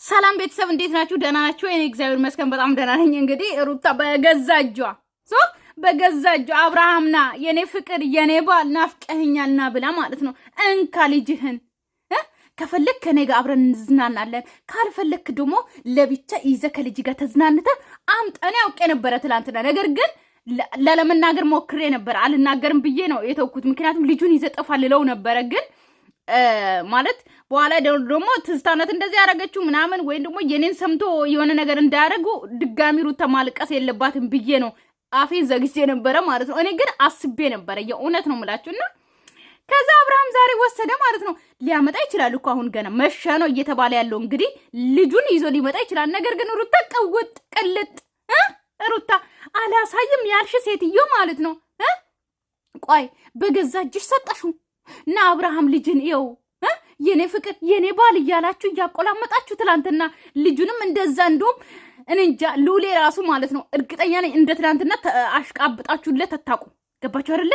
ሰላም ቤተሰብ እንዴት ናችሁ? ደህና ናችሁ? እኔ እግዚአብሔር ይመስገን በጣም ደህና ነኝ። እንግዲህ ሩታ በገዛጇ አብርሃምና የኔ ፍቅር የኔ ባል ናፍቀኸኛልና ብላ ማለት ነው እንካ ልጅህን ከፈለክ ከኔ ጋር አብረን እንዝናናለን ካልፈለክ ደግሞ ለብቻ ይዘ ከልጅ ጋር ተዝናንተ አምጣኔ አውቄ ነበር ትላንትና። ነገር ግን ለለመናገር ሞክሬ ነበር አልናገርም ብዬ ነው የተውኩት። ምክንያቱም ልጁን ይዘጠፋልለው ነበር ግን ማለት በኋላ ደግሞ ትዝታነት እንደዚህ ያረጋችሁ ምናምን ወይ ደግሞ የኔን ሰምቶ የሆነ ነገር እንዳያረጉ ድጋሚ ሩታ ማልቀስ የለባትም ብዬ ነው አፌን ዘግቼ ነበር ማለት ነው። እኔ ግን አስቤ ነበር የእውነት ነው የምላችሁና ከዛ አብርሃም ዛሬ ወሰደ ማለት ነው። ሊያመጣ ይችላል እኮ አሁን ገና መሸ ነው እየተባለ ያለው እንግዲህ ልጁን ይዞ ሊመጣ ይችላል። ነገር ግን ሩታ ቀውጥ ቀልጥ ሩታ አላሳይም ያልሽ ሴትዮ ማለት ነው። ቆይ በገዛ እጅሽ ሰጠሽው እና አብርሃም ልጅን ይው የኔ ፍቅር የኔ ባል እያላችሁ እያቆላመጣችሁ ትላንትና ልጁንም እንደዛ እንደውም እንንጃ ሉሌ ራሱ ማለት ነው እርግጠኛ ነኝ እንደ ትላንትና አሽቃብጣችሁለት አታውቁ። ገባችሁ አይደለ?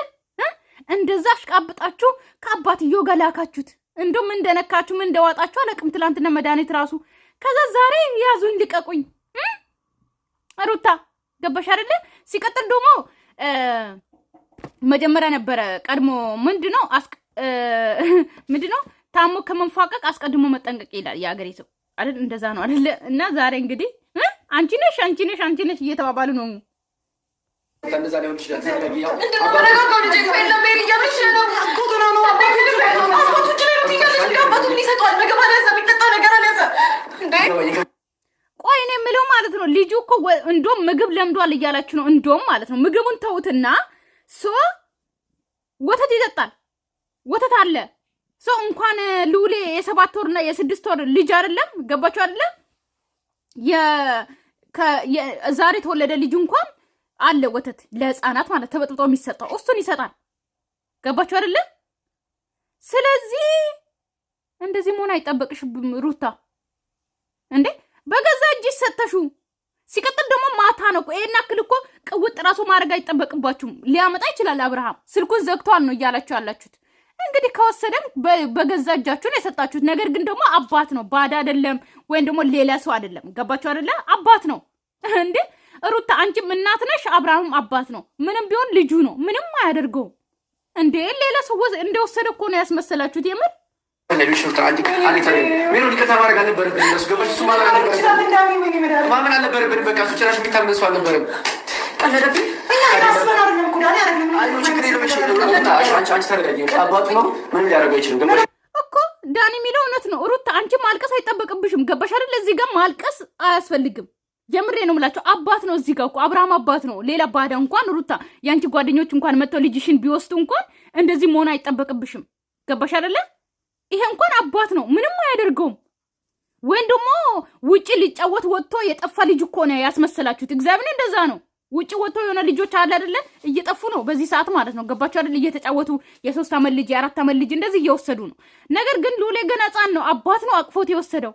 እንደዛ አሽቃብጣችሁ ከአባትዮ ጋር ላካችሁት እንደውም እንደነካችሁ ምን እንደዋጣችሁ አለቅም። ትላንትና መድኃኒት ራሱ ከዛ ዛሬ ያዙኝ ልቀቁኝ ሩታ ገባሽ አይደለ? ሲቀጥል ደግሞ መጀመሪያ ነበረ ቀድሞ ምንድነው ታሞ ከመንፋቀቅ አስቀድሞ መጠንቀቅ ይላል የአገሬ ሰው አይደል? እንደዛ ነው አይደል? እና ዛሬ እንግዲህ አንቺ ነሽ እየተባባሉ ነው። ከነዛ ላይ ወንሽ ዳት ተረጋጊ። ያው እንደማረጋጋው ልጅ እኮ የለም ሜሪ እያመሸ ነው እኮ ገና ነው። አባቶች ላይ ምትይጋለሽ አባቱ ምን ይሰጣል? ምግብ አልያዘ የሚጠጣ ነገር አልያዘ እንዴ? ቆይ እኔ የምለው ማለት ነው ልጁ እኮ እንደውም ምግብ ለምዷል እያላችሁ ነው። እንደውም ማለት ነው ምግቡን ተውትና ወተት ይጠጣል። ወተት አለ እንኳን ሉሌ የ7 ወርና የ6 ወር ልጅ አይደለም። ገባችሁ አይደለም? ዛሬ ተወለደ ልጅ እንኳን አለ ወተት ለህፃናት ማለት ተበጥብጦ የሚሰጣው እሱን ይሰጣል። ገባችሁ አይደለም? ስለዚህ እንደዚህ መሆን አይጠበቅሽብም ሩታ እንዴ በገዛ እጅሽ ሰተሹ። ሲቀጥል ደግሞ ማታ ነው እኮ ይሄን አክል እኮ ቅውጥ ራሱ ማድረግ አይጠበቅባችሁም። ሊያመጣ ይችላል አብርሃም ስልኩን ዘግቷል ነው እያላችሁ ያላችሁት። እንግዲህ ከወሰደም በገዛ እጃችሁ ነው የሰጣችሁት። ነገር ግን ደግሞ አባት ነው ባዳ አይደለም ወይም ደግሞ ሌላ ሰው አይደለም። ገባችሁ አይደለ? አባት ነው እንዴ ሩታ አንቺም እናት ነሽ፣ አብርሃምም አባት ነው። ምንም ቢሆን ልጁ ነው፣ ምንም አያደርገው እንዴ ሌላ ሰው እንደወሰደ እኮ ነው ያስመሰላችሁት። የምር ለልጅ ነው ታንዲ ምን ነው ሊከታ ማድረግ አልነበረብን። እሱ ገባሽ? እሱ ማድረግ አልነበረብን። ማመን አልነበረብን። በቃ እሱ ጭራሽ የሚታመን ሰው አልነበረም። ቀለደብኝ እኛ ያስበን አይደለም ኩዳኔ አይደለም። አንቺ ተረጋጊ። አባቱ ነው ምንም ሊያደርግ አይችልም። ገባሽ እኮ ዳኒ የሚለው እውነት ነው ሩታ። አንቺ ማልቀስ አይጠበቅብሽም። ገባሽ አይደል? እዚህ ጋር ማልቀስ አያስፈልግም። የምሬ ነው የምላቸው። አባት ነው እዚህ ጋር እኮ አብርሃም አባት ነው። ሌላ ባዳ እንኳን ሩታ ያንቺ ጓደኞች እንኳን መጥተው ልጅሽን ቢወስዱ እንኳን እንደዚህ መሆን አይጠበቅብሽም። ገባሽ አይደለ? ይሄ እንኳን አባት ነው፣ ምንም አያደርገውም። ወይም ደግሞ ውጪ ሊጫወት ወጥቶ የጠፋ ልጅ እኮ ነው ያስመሰላችሁት። እግዚአብሔር እንደዛ ነው። ውጪ ወጥቶ የሆነ ልጆች አለ አይደለ እየጠፉ ነው በዚህ ሰዓት ማለት ነው። ገባችሁ አይደል? እየተጫወቱ የ3 ዓመት ልጅ የ4 ዓመት ልጅ እንደዚህ እየወሰዱ ነው። ነገር ግን ሉሌ ገና ሕፃን ነው። አባት ነው አቅፎት የወሰደው።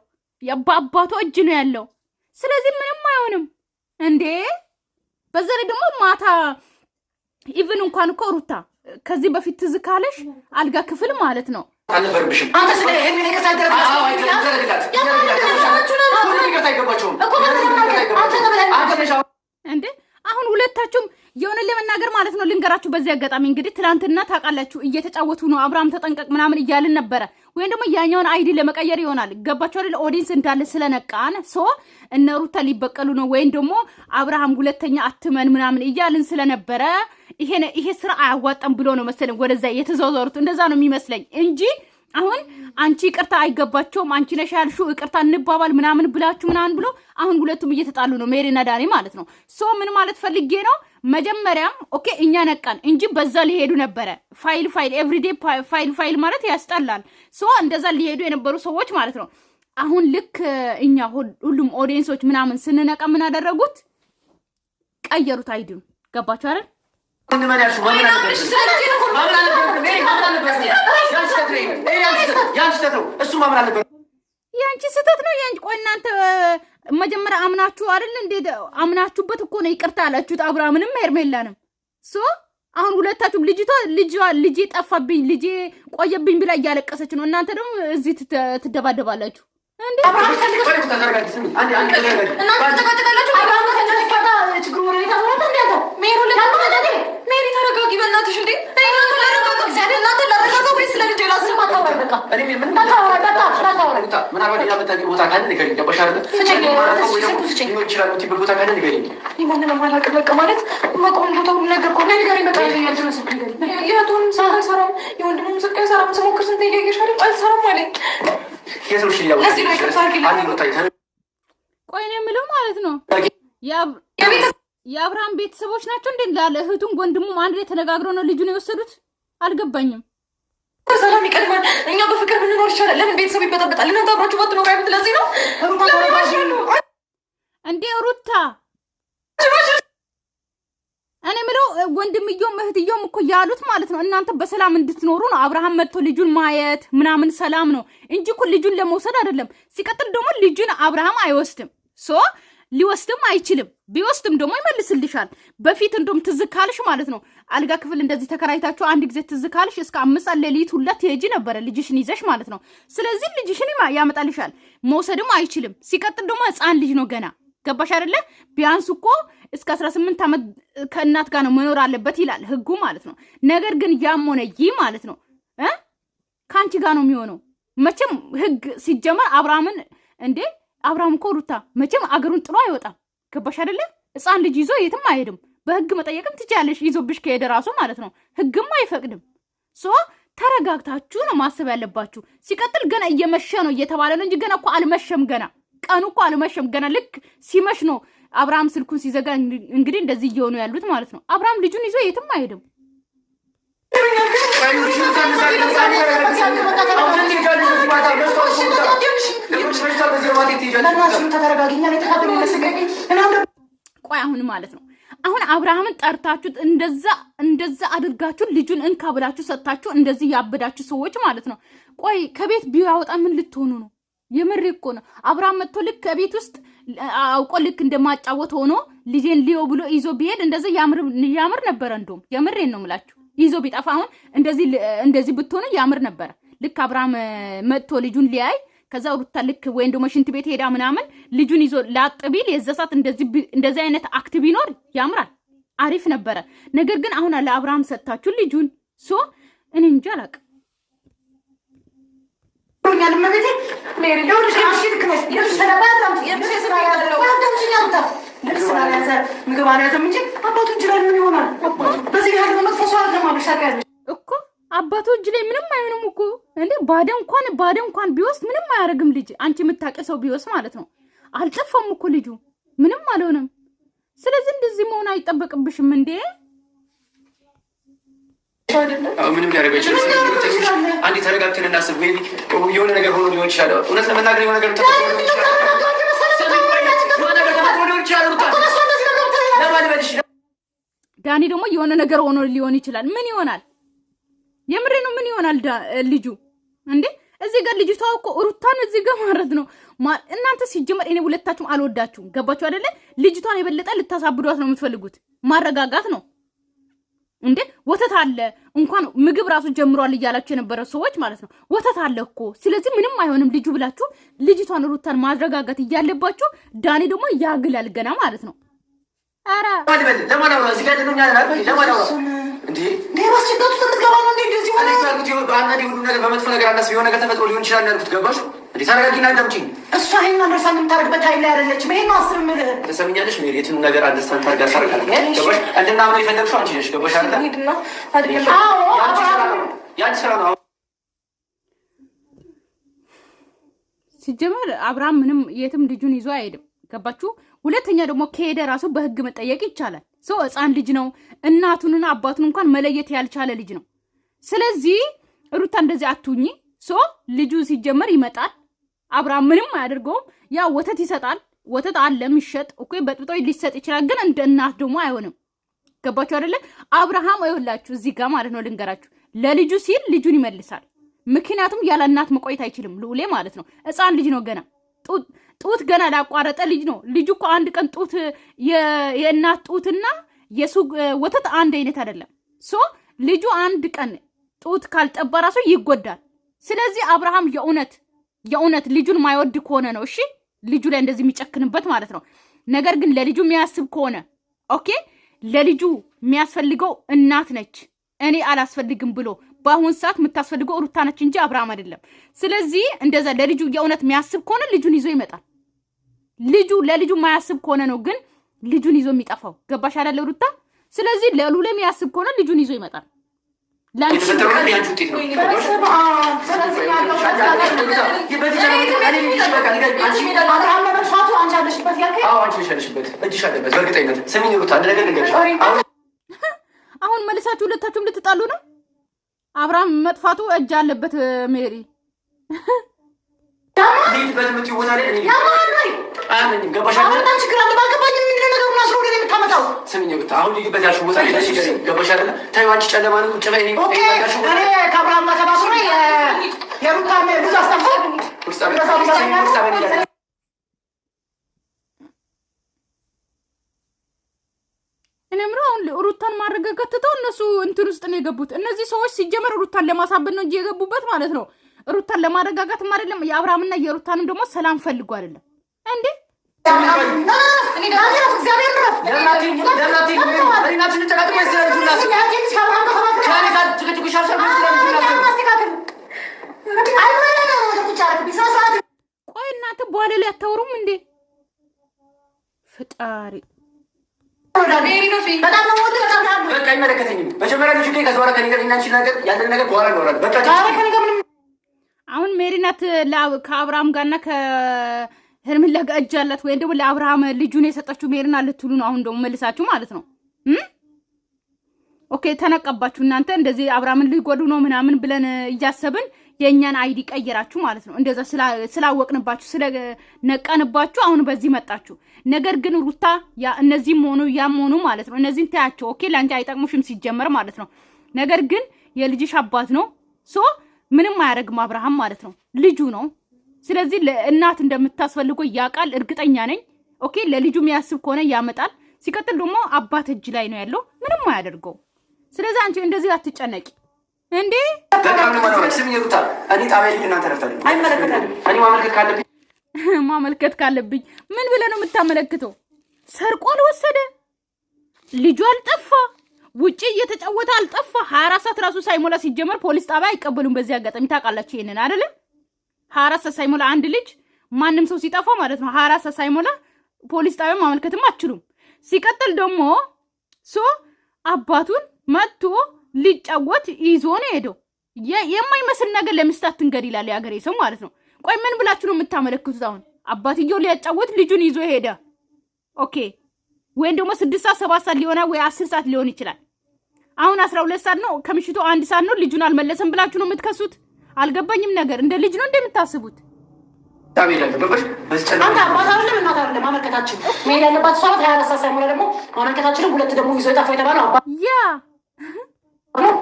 አባቱ እጅ ነው ያለው። ስለዚህ ምንም አይሆንም እንዴ። በዛ ላይ ደግሞ ማታ ኢቭን እንኳን እኮ ሩታ ከዚህ በፊት ትዝ ካለሽ አልጋ ክፍል ማለት ነው አልነበረብሽም። አንተ ስለ ይሄን ነገር ታደርጋለህ እንዴ? አሁን ሁለታችሁም የሆነ ለመናገር ማለት ነው ልንገራችሁ በዚህ አጋጣሚ እንግዲህ ትላንትና ታውቃላችሁ እየተጫወቱ ነው አብርሃም ተጠንቀቅ ምናምን እያልን ነበረ። ወይም ደግሞ ያኛውን አይዲ ለመቀየር ይሆናል። ገባችሁ አይደል? ኦዲንስ እንዳለ ስለነቃን እነ ሩታ ሊበቀሉ ነው ወይም ደግሞ አብርሃም ሁለተኛ አትመን ምናምን እያልን ስለነበረ ይሄ ስራ አያዋጣም ብሎ ነው መሰለኝ ወደዛ የተዘዋወሩት። እንደዛ ነው የሚመስለኝ እንጂ አሁን አንቺ ይቅርታ አይገባቸውም አንቺ ነሽ ያልሽው ይቅርታ እንባባል ምናምን ብላችሁ ምናምን ብሎ አሁን ሁለቱም እየተጣሉ ነው ሜሪና ዳኒ ማለት ነው። ምን ማለት ፈልጌ ነው መጀመሪያም ኦኬ እኛ ነቃን እንጂ በዛ ሊሄዱ ነበረ። ፋይል ኤቭሪዴ ፋይል ማለት ያስጠላል። እንደዛ ሊሄዱ የነበሩ ሰዎች ማለት ነው። አሁን ልክ እኛ ሁሉም ኦዲየንሶች ምናምን ስንነቃ ምን አደረጉት? ቀየሩት አይዲው። ገባችሁ አይደል? ያንቺ ስህተት ነው ያንቺ። ቆይ እናንተ መጀመሪያ አምናችሁ አይደል እንዴ? አምናችሁበት እኮ ነው ይቅርታ አላችሁት አብርሃምንም ሄርሜላንም። አሁን ሁለታችሁም ልጄ ጠፋብኝ ልጄ ቆየብኝ ብላ እያለቀሰች ነው። እናንተ ደግሞ እዚህ ትደባደባላችሁ እንዴ? ቆይ ነው የምለው ማለት ነው የአብርሃም ቤተሰቦች ናቸው እንዴ? ላለ እህቱም ወንድሙም አንድ ላይ ተነጋግረው ነው ልጁን የወሰዱት? አልገባኝም። ሰላም ይቀድማል። እኛ በፍቅር ብንኖር ይሻላል። ለምን ቤተሰብ ይበጣበጣል? እናንተ አብራችሁ ባትኖሩ አይነት ለዚህ ነው እንዴ ሩታ? እኔ የምለው ወንድምየውም እህትየውም እኮ ያሉት ማለት ነው እናንተ በሰላም እንድትኖሩ ነው። አብርሃም መጥቶ ልጁን ማየት ምናምን ሰላም ነው እንጂ እኮ ልጁን ለመውሰድ አይደለም። ሲቀጥል ደግሞ ልጁን አብርሃም አይወስድም። ሊወስድም አይችልም። ቢወስድም ደግሞ ይመልስልሻል። በፊት እንደውም ትዝ ካልሽ ማለት ነው አልጋ ክፍል እንደዚህ ተከራይታችሁ አንድ ጊዜ ትዝ ካልሽ እስከ 5 ሰዓት ሌሊት ሁላ ትሄጂ ነበረ ልጅሽን ይዘሽ ማለት ነው። ስለዚህ ልጅሽን ያመጣልሻል። መውሰድም አይችልም። ሲቀጥል ደግሞ ህፃን ልጅ ነው ገና። ገባሽ አይደለ? ቢያንስ እኮ እስከ 18 ዓመት ከእናት ጋር ነው መኖር አለበት ይላል ህጉ ማለት ነው። ነገር ግን ያም ሆነ ይህ ማለት ነው ከአንቺ ጋር ነው የሚሆነው። መቼም ህግ ሲጀመር አብርሃምን እንዴ አብርሃም እኮ ሩታ መቼም አገሩን ጥሎ አይወጣም። ገባሽ አይደለ? ህፃን ልጅ ይዞ የትም አይሄድም። በህግ መጠየቅም ትችያለሽ፣ ይዞብሽ ከሄደ ራሱ ማለት ነው። ህግም አይፈቅድም። ተረጋግታችሁ ነው ማሰብ ያለባችሁ። ሲቀጥል ገና እየመሸ ነው እየተባለ ነው እንጂ ገና እኮ አልመሸም። ገና ቀኑ እኮ አልመሸም። ገና ልክ ሲመሽ ነው አብርሃም ስልኩን ሲዘጋ እንግዲህ እንደዚህ እየሆኑ ያሉት ማለት ነው። አብርሃም ልጁን ይዞ የትም አይሄድም። ቆይ አሁን ማለት ነው አሁን አብርሃምን ጠርታችሁት እንደዛ አድርጋችሁ ልጁን እንካ ብላችሁ ሰጥታችሁ እንደዚህ ያበዳችሁ ሰዎች ማለት ነው። ቆይ ከቤት ቢያወጣ ምን ልትሆኑ ነው? የምሬ እኮ ነው። አብርሃም መጥቶ ልክ ከቤት ውስጥ አውቆ ልክ እንደማጫወት ሆኖ ልጄን ሊዮ ብሎ ይዞ ቢሄድ እንደዚህ ያምር ነበረ። እንደውም የምሬን ነው የምላችሁ። ይዞ ቢጠፋ አሁን እንደዚህ ብትሆኑ ያምር ነበረ። ልክ አብርሃም መጥቶ ልጁን ሊያይ ከዛ ሩታ ልክ ወይ እንደሞ ሽንት ቤት ሄዳ ምናምን ልጁን ይዞ ላጥቢል የዘሳት እንደዚህ አይነት አክት ቢኖር ያምራል፣ አሪፍ ነበረ። ነገር ግን አሁን ለአብርሃም ሰጥታችሁ ልጁን እኔ እንጃ አላውቅም። እኮ አባቱ እጅ ላይ ምንም አይሆንም እኮ እንዴ። ባደ እንኳን ቢወስድ ምንም አያደርግም ልጅ። አንቺ የምታውቂ ሰው ቢወስድ ማለት ነው። አልጠፋም እኮ ልጁ ምንም አልሆነም። ስለዚህ እንደዚህ መሆን አይጠበቅብሽም እንዴ። ምንም ሊያደርገው ይችላል። አንዴ ተረጋግተን እናስብ። ወይ የሆነ ነገር ሆኖ ሊሆን ይችላል። እውነት ለመናገር የሆነ ነገር ዳኒ ደግሞ የሆነ ነገር ሆኖ ሊሆን ይችላል። ምን ይሆናል? የምሬ ነው። ምን ይሆናል ልጁ እንዴ? እዚህ ጋር ልጅቷ እኮ ሩታን እዚህ ጋር ማለት ነው። እናንተ ሲጀመር እኔ ሁለታችሁም አልወዳችሁም። ገባችሁ አይደለ? ልጅቷን የበለጠ ልታሳብዷት ነው የምትፈልጉት። ማረጋጋት ነው እንዴ? ወተት አለ እንኳን ምግብ ራሱ ጀምሯል እያላችሁ የነበረ ሰዎች ማለት ነው። ወተት አለ እኮ። ስለዚህ ምንም አይሆንም ልጁ ብላችሁ ልጅቷን ሩታን ማረጋጋት እያለባችሁ ዳኒ ደግሞ ያግላል ገና ማለት ነው። አራ ለማዳው እዚህ ጋር ደኛ ለማዳው እንዴ ማስቸጋቱ ተምትገባ ነው እንዴ? እንደዚህ ሆነ ያልኩት አንዴ ሁሉ ነገር በመጥፎ ነገር አናስ ቢሆን ነገር ተፈጥሮ ሊሆን ይችላል ያልኩት። ገባሽ እንዴ? ታረጋጊና አዳምጪኝ። እሷ ይሄን አንደርስታንድ የምታደርግበት ታይም ላይ አይደለችም። ይሄን ነው 10 ምል ተሰምኛለሽ። ሜሪ የትን ነገር አንደርስታንድ ታርጋ ታረጋለች። ገባሽ? እንድናምነው የፈለግሽው አንቺ ነሽ። ገባሽ አይደል? አዎ ያንቺ ስራ ነው። ሲጀመር አብርሃም ምንም የትም ልጁን ይዞ አይሄድም። ገባችሁ? ሁለተኛ ደግሞ ከሄደ ራሱ በህግ መጠየቅ ይቻላል። ሰው ህፃን ልጅ ነው። እናቱንና አባቱን እንኳን መለየት ያልቻለ ልጅ ነው። ስለዚህ ሩታ እንደዚህ አትሁኚ። ልጁ ሲጀመር ይመጣል። አብርሃም ምንም አያደርገውም። ያ ወተት ይሰጣል። ወተት አለ የሚሸጥ እኮ በጥብጦ ሊሰጥ ይችላል። ግን እንደ እናት ደግሞ አይሆንም። ገባችሁ አይደለ? አብርሃም አይወላችሁ እዚህ ጋር ማለት ነው። ልንገራችሁ፣ ለልጁ ሲል ልጁን ይመልሳል። ምክንያቱም ያለ እናት መቆየት አይችልም። ልዑሌ ማለት ነው። ህፃን ልጅ ነው ገና ጡት ገና ላቋረጠ ልጅ ነው። ልጁ እኮ አንድ ቀን ጡት የእናት ጡትና የሱ ወተት አንድ አይነት አይደለም። ልጁ አንድ ቀን ጡት ካልጠባ ራሱ ይጎዳል። ስለዚህ አብርሃም የእውነት ልጁን ማይወድ ከሆነ ነው እሺ ልጁ ላይ እንደዚህ የሚጨክንበት ማለት ነው። ነገር ግን ለልጁ የሚያስብ ከሆነ ኦኬ፣ ለልጁ የሚያስፈልገው እናት ነች፣ እኔ አላስፈልግም ብሎ በአሁን ሰዓት የምታስፈልገው ሩታ ነች እንጂ አብርሃም አይደለም። ስለዚህ እንደዛ ለልጁ የእውነት የሚያስብ ከሆነ ልጁን ይዞ ይመጣል። ለልጁ የማያስብ ከሆነ ነው ግን ልጁን ይዞ የሚጠፋው። ገባሽ አይደለ ሩታ? ስለዚህ ለሉላ የሚያስብ ከሆነ ልጁን ይዞ ይመጣል። አሁን መልሳችሁ ሁለታችሁም ልትጣሉ ነው። አብርሃም መጥፋቱ እጅ አለበት። ሜሪ እኔም ነው አሁን ሩታን ማረጋጋት ትተው እነሱ እንትን ውስጥ ነው የገቡት። እነዚህ ሰዎች ሲጀመር ሩታን ለማሳበን ነው እንጂ የገቡበት ማለት ነው። ሩታን ለማረጋጋትም አይደለም። የአብርሃምና የሩታንም ደግሞ ሰላም ፈልጉ አይደለም እንዴ? ቆይ እናንተ በኋላ ላይ አታወሩም እንዴ? ፍጣሪ አሁን ሜሪ ናት ከአብርሃም ጋርና ከሄርሜላ ጋር እጅ አላት ወይም ደግሞ ለአብርሃም ልጁን የሰጠችው ሜሪና ልትሉ ነው። አሁን ደግሞ መልሳችሁ ማለት ነው። ኦኬ ተነቀባችሁ እናንተ እንደዚህ አብርሃምን ሊጎዱ ነው ምናምን ብለን እያሰብን የእኛን አይዲ ቀየራችሁ ማለት ነው። እንደዛ ስላወቅንባችሁ ስለነቀንባችሁ አሁን በዚህ መጣችሁ። ነገር ግን ሩታ እነዚህም ሆኑ ያም ሆኑ ማለት ነው እነዚህን ታያቸው። ኦኬ ለአንቺ አይጠቅሙሽም ሲጀመር ማለት ነው። ነገር ግን የልጅሽ አባት ነው። ሶ ምንም አያደርግም አብርሃም ማለት ነው። ልጁ ነው። ስለዚህ እናት እንደምታስፈልገው ያውቃል፣ እርግጠኛ ነኝ። ኦኬ ለልጁ የሚያስብ ከሆነ ያመጣል። ሲቀጥል ደግሞ አባት እጅ ላይ ነው ያለው፣ ምንም አያደርገው። ስለዚህ አንቺ እንደዚህ አትጨነቂ እንዴ። ማመልከት ካለብኝ ምን ብለህ ነው የምታመለክተው? ሰርቆ አልወሰደ፣ ልጁ አልጠፋ፣ ውጪ እየተጫወተ አልጠፋ። 24 ሰዓት ራሱ ሳይሞላ ሲጀመር ፖሊስ ጣቢያ አይቀበሉም። በዚህ አጋጣሚ ታውቃላችሁ ይሄንን አይደለ? 24 ሰዓት ሳይሞላ አንድ ልጅ ማንም ሰው ሲጠፋ ማለት ነው 24 ሰዓት ሳይሞላ ፖሊስ ጣቢያ ማመልከትም አትችሉም። ሲቀጥል ደግሞ አባቱን መጥቶ ሊጫወት ይዞ ነው ሄደው። የማይመስል ነገር ለሚስት አትንገር ይላል የአገሬ ሰው ማለት ነው። ቆይ ምን ብላችሁ ነው የምታመለክቱት? አሁን አባትየው ሊያጫወት ልጁን ይዞ ሄደ። ኦኬ ወይም ደግሞ 6 ሰዓት 7 ሰዓት ሊሆና ወይ 10 ሰዓት ሊሆን ይችላል። አሁን 12 ሰዓት ነው ከምሽቱ 1 ሰዓት ነው። ልጁን አልመለሰም ብላችሁ ነው የምትከሱት? አልገባኝም ነገር። እንደ ልጅ ነው እንደምታስቡት? አንተ አባት አይደለም እናት አይደለም ማመልከታችን መሄድ ያለባት ሰው 24 ሰዓት ሳይሞላ ደግሞ ማመልከታችን ሁለት ደግሞ ይዞ የጠፋው የተባለው አባት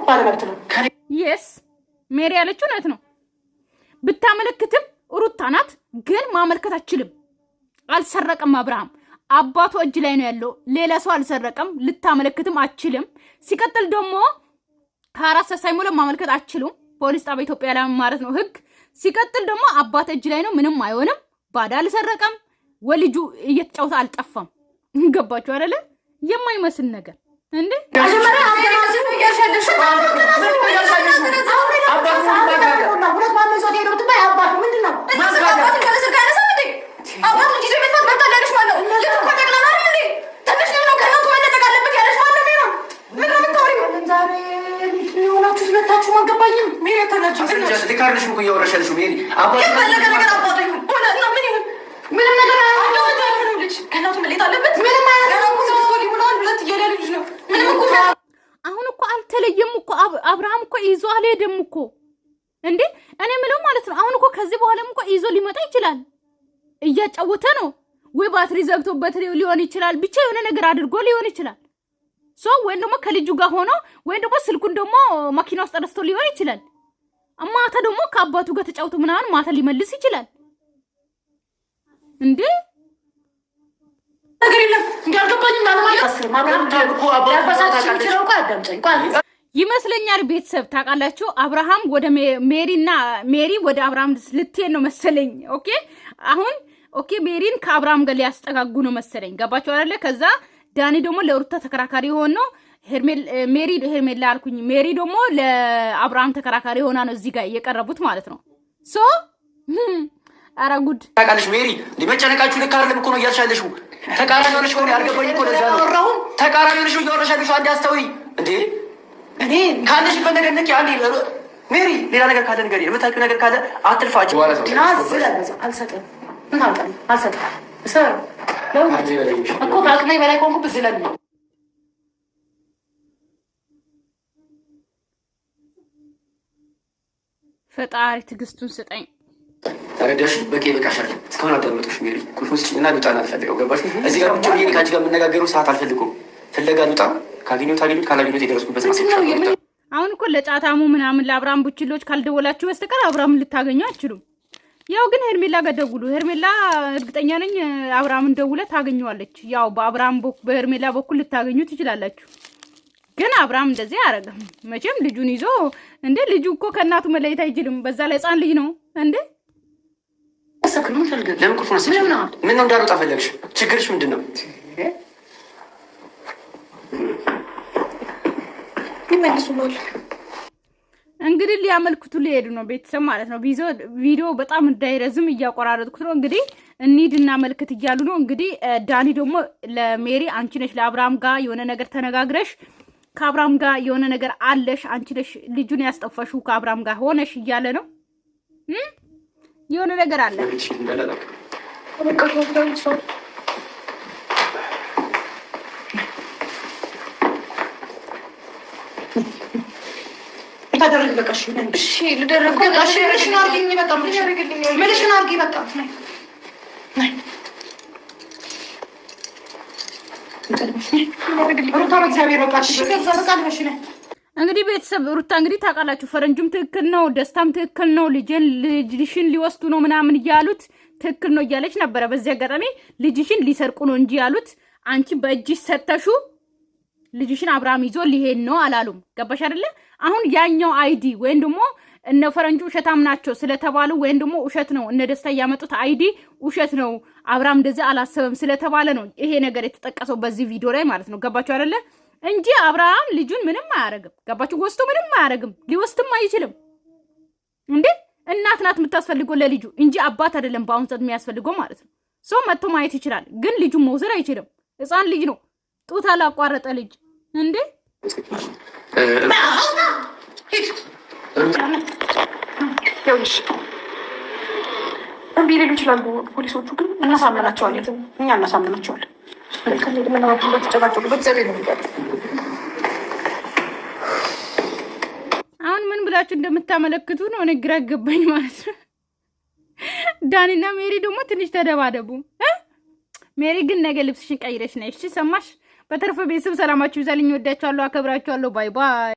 ባለመብት ነው። የስ ሜሪ ያለችው እውነት ነው። ብታመለክትም ሩታ ናት፣ ግን ማመልከት አትችልም። አልሰረቀም አብርሃም አባቱ እጅ ላይ ነው ያለው። ሌላ ሰው አልሰረቀም። ልታመለክትም አትችልም። ሲቀጥል ደግሞ 24 ሰዓት ሳይሞላ ማመልከት አትችሉም። ፖሊስ ጣቢያ ኢትዮጵያ ላይ ማለት ነው ህግ። ሲቀጥል ደግሞ አባት እጅ ላይ ነው፣ ምንም አይሆንም። ባዳ አልሰረቀም፣ ወልጁ እየተጫወተ አልጠፋም። ገባችሁ አይደለ? የማይመስል ነገር እንዴ! አሁን እኮ አልተለየም እኮ አብርሃም እኮ ይዞ አልሄደም እኮ እንዴ። እኔ ምለው ማለት ነው አሁን እኮ ከዚህ በኋላም እኮ ይዞ ሊመጣ ይችላል። እያጫወተ ነው ወይ ባትሪ ዘግቶበት ሊሆን ይችላል። ብቻ የሆነ ነገር አድርጎ ሊሆን ይችላል። ወይም ደግሞ ከልጁ ጋር ሆኖ ወይም ደግሞ ስልኩን ደግሞ መኪና ውስጥ ረስቶ ሊሆን ይችላል። ማታ ደግሞ ከአባቱ ጋር ተጫውቶ ምናምን ማታ ሊመልስ ይችላል እንዴ። ይመስለኛል ቤተሰብ ታውቃላችሁ። አብርሃም ወደ ሜሪ ወደ አብርሃም ልትሄድ ነው መሰለኝ። ኦኬ አሁን ኦኬ ሜሪን ከአብርሃም ጋር ሊያስጠጋጉ ነው መሰለኝ። ገባችሁ አይደለ? ከዛ ዳኒ ደግሞ ለሩታ ተከራካሪ ሆኖ ሄርሜላ አልኩኝ። ሜሪ ደግሞ ለአብርሃም ተከራካሪ ሆና ነው እዚህ ጋር እየቀረቡት ማለት ነው። ሶ ኧረ ጉድ ታውቃለሽ ሜሪ፣ ሊመጨነቃችሁ ልክ አይደለም እኮ ነው እያልሻለሽው። ተቃራኒ ሆነሽ ነው ያልገባኝ እኮ ለዛ ነው። ተቃራኒ ሆነሽ ነው እያወራሻለሽው። አንዴ አስተውይ እንዴ! እኔ ካለሽበት ነገር ንቂ። አንዴ ሜሪ፣ ሌላ ነገር ካለ ነገር የምታውቂው ነገር ካለ አትልፋችሁ። አልሰጥም እኮ ከአቅሜ በላይ ከሆንኩ ብዝለን ነው። ፈጣሪ ትዕግስቱን ስጠኝ። ተረዳሽ? በቂ በቃሻል። እስካሁን አዳመጡሽ ሜሪ። ቁልፍ ውስጥ እና ልውጣ ነው አልፈልገው። ገባሽ? እዚህ ጋር ብቻ ብዬ ከአንቺ ጋር የምነጋገረው ሰዓት አልፈልገውም። ፍለጋ ልውጣ። ካገኘሁት አገኘሁት፣ ካላገኘሁት የደረስኩበት ነው። አሁን እኮ ለጫታሙ ምናምን ለአብርሃም ቡችሎች ካልደወላችሁ በስተቀር አብርሃምን ልታገኙ አትችሉም። ያው ግን ሄርሜላ ጋር ደውሉ። ሄርሜላ እርግጠኛ ነኝ አብርሃምን ደውለ ታገኘዋለች። ያው በሄርሜላ በኩል ልታገኙ ትችላላችሁ። ግን አብርሃም እንደዚህ አያረግም መቼም። ልጁን ይዞ እንዴ! ልጁ እኮ ከእናቱ መለየት አይችልም። በዛ ላይ ህፃን ልጅ ነው እንዴ! ለምን ቁልፉን አስይሽ? ምን ነው እንዳልወጣ ፈለግሽ? ችግርሽ ምንድን ነው? ይመልሱላል። እንግዲህ ሊያመልክቱ ሊሄዱ ነው ቤተሰብ ማለት ነው። ቪዲዮ በጣም እንዳይረዝም እያቆራረጥኩት ነው። እንግዲህ እንሂድ እናመልክት እያሉ ነው። እንግዲህ ዳኒ ደግሞ ለሜሪ አንቺ ነሽ ለአብርሃም ጋር የሆነ ነገር ተነጋግረሽ ከአብርሃም ጋር የሆነ ነገር አለሽ፣ አንቺ ነሽ ልጁን ያስጠፋሽው ከአብርሃም ጋር ሆነሽ እያለ ነው። የሆነ ነገር አለ። ታደርግ በቃ እሺ ልደረግ በቃ እሺ ምንሽን አርጊኝ በቃ ምንሽን አርጊ በቃ ሩታ በእግዚአብሔር በቃ እሺ ከዛ በቃ ልበሽ ነኝ። እንግዲህ ቤተሰብ ሩታ እንግዲህ ታውቃላችሁ፣ ፈረንጁም ትክክል ነው፣ ደስታም ትክክል ነው፣ ልጅሽን ሊወስዱ ነው ምናምን እያሉት ትክክል ነው እያለች ነበረ። በዚህ አጋጣሚ ልጅሽን ሊሰርቁ ነው እንጂ ያሉት አንቺ በእጅሽ ሰተሹ ልጅሽን አብርሃም ይዞ ሊሄድ ነው አላሉም። ገባሽ አይደለ? አሁን ያኛው አይዲ ወይም ደግሞ እነ ፈረንጁ ውሸታም ናቸው ስለተባሉ ወይም ደግሞ ውሸት ነው እነ ደስታ ያመጡት አይዲ ውሸት ነው አብርሃም እንደዚህ አላሰበም ስለተባለ ነው ይሄ ነገር የተጠቀሰው በዚህ ቪዲዮ ላይ ማለት ነው። ገባችሁ አይደለ? እንጂ አብርሃም ልጁን ምንም አያረግም። ገባችሁ? ወስቶ ምንም አያረግም፣ ሊወስድም አይችልም። እንዴ እናት ናት የምታስፈልገው ለልጁ እንጂ አባት አይደለም በአሁን ሰዓት የሚያስፈልገው ማለት ነው። ሰው መጥቶ ማየት ይችላል፣ ግን ልጁን መውሰድ አይችልም። ህፃን ልጅ ነው፣ ጡት አላቋረጠ ልጅ እንዴ እምቢ ሊሉ ይችላሉ ፖሊሶቹ፣ ግን እናሳምናቸዋለን። እኛ እናሳምናቸዋለን። አሁን ምን ብላችሁ እንደምታመለክቱ ነው እኔ ግራ ገባኝ ማለት ነው። ዳኒና ሜሪ ደግሞ ትንሽ ተደባደቡ። ሜሪ ግን ነገ ልብስሽን ቀይረሽ ነይ እሺ፣ ሰማሽ? በተረፈ ቤተሰብ ሰላማችሁ ይዛልኝ። ወዳችኋለሁ፣ አከብራችኋለሁ። ባይ ባይ።